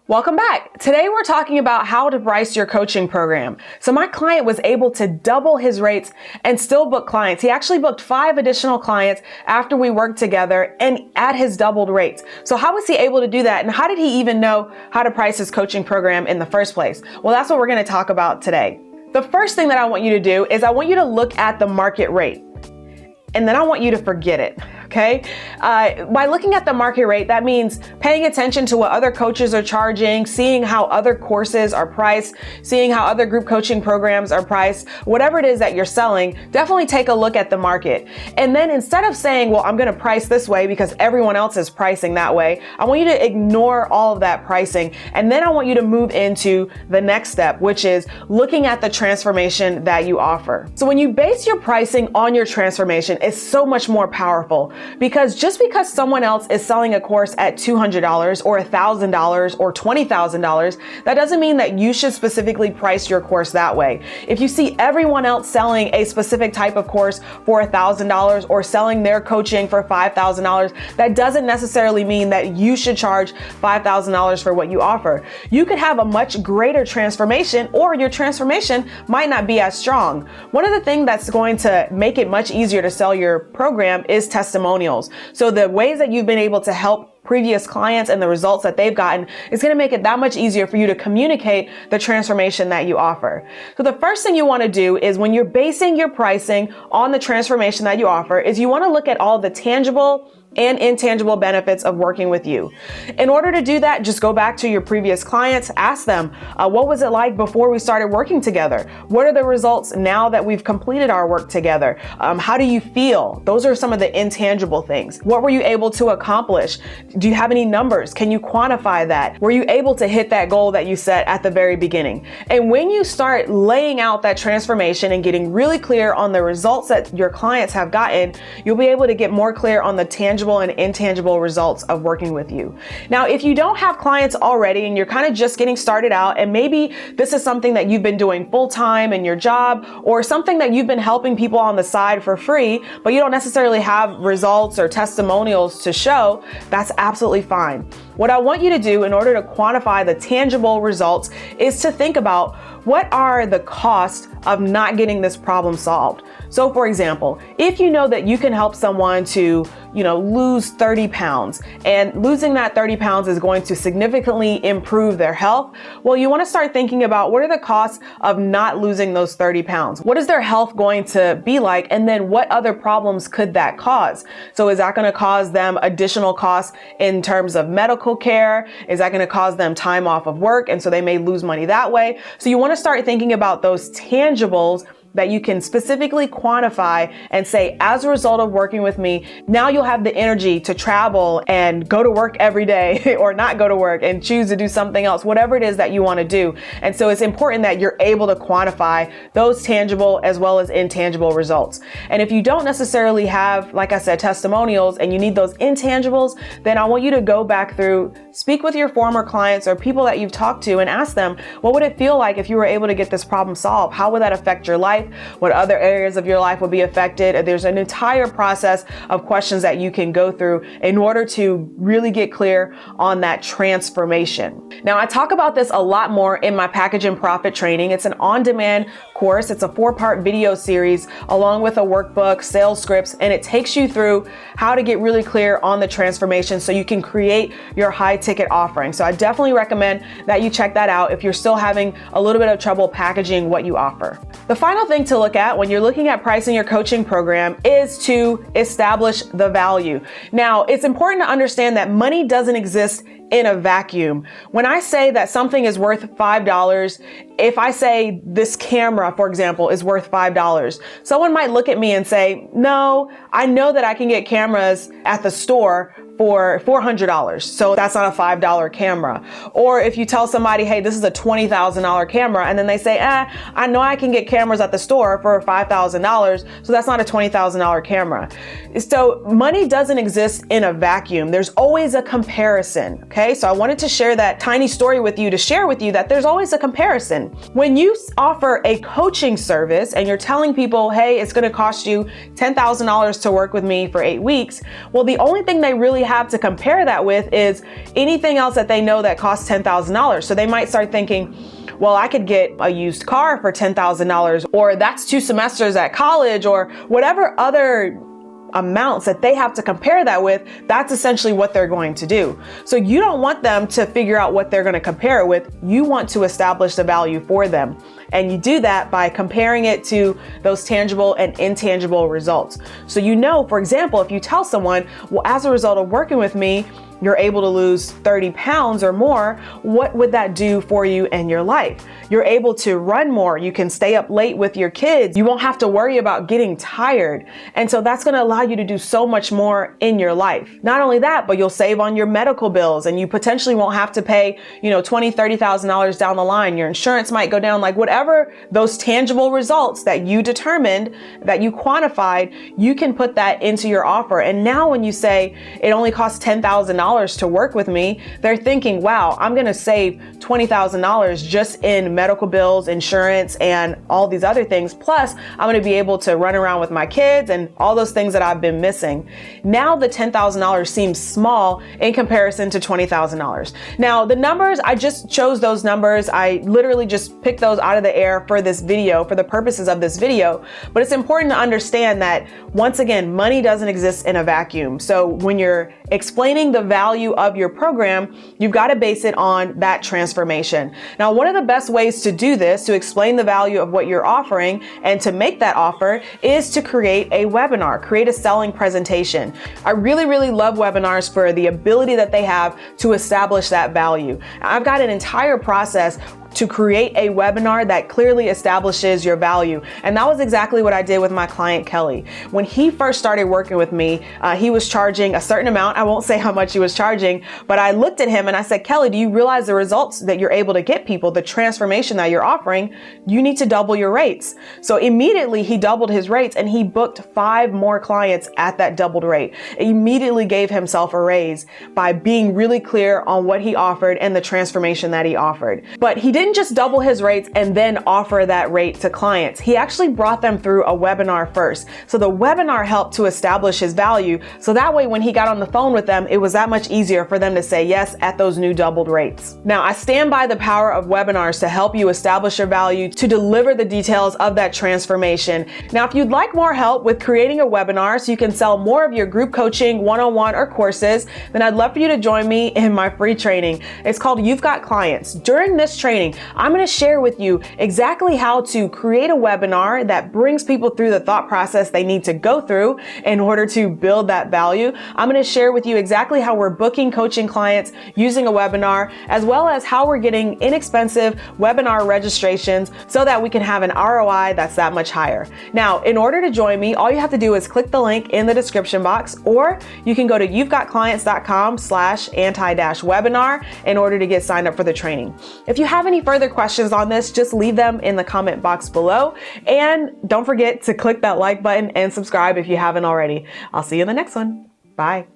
Welcome back. Today we're talking about how to price your coaching program. So my client was able to double his rates and still book clients. He actually booked 5 additional clients after we worked together and at his doubled rates. So how was he able to do that? And how did he even know how to price his coaching program in the first place? Well, that's what we're going to talk about today. The first thing that I want you to do is I want you to look at the market rate. And then I want you to forget it, okay? By looking at the market rate, that means paying attention to what other coaches are charging, seeing how other courses are priced, seeing how other group coaching programs are priced, whatever it is that you're selling, definitely take a look at the market. And then instead of saying, well, I'm gonna price this way because everyone else is pricing that way, I want you to ignore all of that pricing. And then I want you to move into the next step, which is looking at the transformation that you offer. So when you base your pricing on your transformation, it's so much more powerful, because just because someone else is selling a course at $200 or $1,000 or $20,000, that doesn't mean that you should specifically price your course that way. If you see everyone else selling a specific type of course for $1,000 or selling their coaching for $5,000, that doesn't necessarily mean that you should charge $5,000 for what you offer. You could have a much greater transformation, or your transformation might not be as strong. One of the things that's going to make it much easier to sell your program is testimonials. So the ways that you've been able to help previous clients and the results that they've gotten is going to make it that much easier for you to communicate the transformation that you offer. So the first thing you want to do is, when you're basing your pricing on the transformation that you offer, is you want to look at all the tangible and intangible benefits of working with you. In order to do that, just go back to your previous clients, ask them, what was it like before we started working together? What are the results now that we've completed our work together? How do you feel? Those are some of the intangible things. What were you able to accomplish? Do you have any numbers? Can you quantify that? Were you able to hit that goal that you set at the very beginning? And when you start laying out that transformation and getting really clear on the results that your clients have gotten, you'll be able to get more clear on the tangible and intangible results of working with you. Now, if you don't have clients already and you're kind of just getting started out, and maybe this is something that you've been doing full time in your job, or something that you've been helping people on the side for free, but you don't necessarily have results or testimonials to show, that's absolutely fine. What I want you to do in order to quantify the tangible results is to think about, what are the costs of not getting this problem solved? So for example, if you know that you can help someone to, lose 30 pounds, and losing that 30 pounds is going to significantly improve their health, well, you want to start thinking about, what are the costs of not losing those 30 pounds? What is their health going to be like? And then what other problems could that cause? So is that going to cause them additional costs in terms of medical care? Is that going to cause them time off of work? And so they may lose money that way. So you want to start thinking about those tangibles that you can specifically quantify and say, as a result of working with me, now you'll have the energy to travel and go to work every day or not go to work and choose to do something else, whatever it is that you want to do. And so it's important that you're able to quantify those tangible as well as intangible results. And if you don't necessarily have, like I said, testimonials, and you need those intangibles, then I want you to go back through, speak with your former clients or people that you've talked to, and ask them, what would it feel like if you were able to get this problem solved? How would that affect your life? What other areas of your life would be affected? There's an entire process of questions that you can go through in order to really get clear on that transformation. Now, I talk about this a lot more in my Package and Profit training. It's an on-demand course. It's a 4-part video series along with a workbook, sales scripts, and it takes you through how to get really clear on the transformation so you can create your high ticket offering. So I definitely recommend that you check that out if you're still having a little bit of trouble packaging what you offer. The final thing to look at when you're looking at pricing your coaching program is to establish the value. Now, it's important to understand that money doesn't exist in a vacuum. When I say that something is worth $5, if I say this camera, for example, is worth $5, someone might look at me and say, no, I know that I can get cameras at the store for $400. So that's not a $5 camera. Or if you tell somebody, hey, this is a $20,000 camera, and then they say, I know I can get cameras at the store for $5,000. So that's not a $20,000 camera. So money doesn't exist in a vacuum. There's always a comparison. Okay. okay? So I wanted to share that tiny story with you to share with you that there's always a comparison. When you offer a coaching service and you're telling people, hey, it's gonna cost you $10,000 to work with me for 8 weeks, well, the only thing they really have to compare that with is anything else that they know that costs $10,000. So they might start thinking, well, I could get a used car for $10,000, or that's 2 semesters at college, or whatever other amounts that they have to compare that with. That's essentially what they're going to do. So you don't want them to figure out what they're going to compare it with. You want to establish the value for them. And you do that by comparing it to those tangible and intangible results. So you know, for example, if you tell someone, well, as a result of working with me, you're able to lose 30 pounds or more, what would that do for you in your life? You're able to run more. You can stay up late with your kids. You won't have to worry about getting tired. And so that's going to allow you to do so much more in your life. Not only that, but you'll save on your medical bills, and you potentially won't have to pay, $20,000, $30,000 down the line. Your insurance might go down, like whatever those tangible results that you determined, that you quantified, you can put that into your offer. And now when you say it only costs $10,000 to work with me, they're thinking, wow, I'm going to save $20,000 just in medical bills, insurance, and all these other things. Plus, I'm going to be able to run around with my kids and all those things that I've been missing. Now the $10,000 seems small in comparison to $20,000. Now the numbers, I just chose those numbers. I literally just picked those out of the air for this video, for the purposes of this video. But it's important to understand that, once again, money doesn't exist in a vacuum. So when you're explaining the value of your program, you've got to base it on that transformation. Now, one of the best ways to do this, to explain the value of what you're offering and to make that offer, is to create a webinar, create a selling presentation. I really, really love webinars for the ability that they have to establish that value. I've got an entire process to create a webinar that clearly establishes your value. And that was exactly what I did with my client, Kelly. When he first started working with me, he was charging a certain amount. I won't say how much he was charging, but I looked at him and I said, Kelly, do you realize the results that you're able to get people, the transformation that you're offering? You need to double your rates. So immediately he doubled his rates, and he booked 5 more clients at that doubled rate. Immediately gave himself a raise by being really clear on what he offered and the transformation that he offered. But he didn't just double his rates and then offer that rate to clients. He actually brought them through a webinar first. So the webinar helped to establish his value. So that way, when he got on the phone with them, it was that much easier for them to say yes at those new doubled rates. Now, I stand by the power of webinars to help you establish your value, to deliver the details of that transformation. Now, if you'd like more help with creating a webinar so you can sell more of your group coaching, one-on-one, or courses, then I'd love for you to join me in my free training. It's called You've Got Clients. During this training, I'm going to share with you exactly how to create a webinar that brings people through the thought process they need to go through in order to build that value. I'm going to share with you exactly how we're booking coaching clients using a webinar, as well as how we're getting inexpensive webinar registrations so that we can have an ROI that's that much higher. Now, in order to join me, all you have to do is click the link in the description box, or you can go to you'vegotclients.com/anti-webinar in order to get signed up for the training. If you have any further questions on this, just leave them in the comment box below. And don't forget to click that like button and subscribe if you haven't already. I'll see you in the next one. Bye.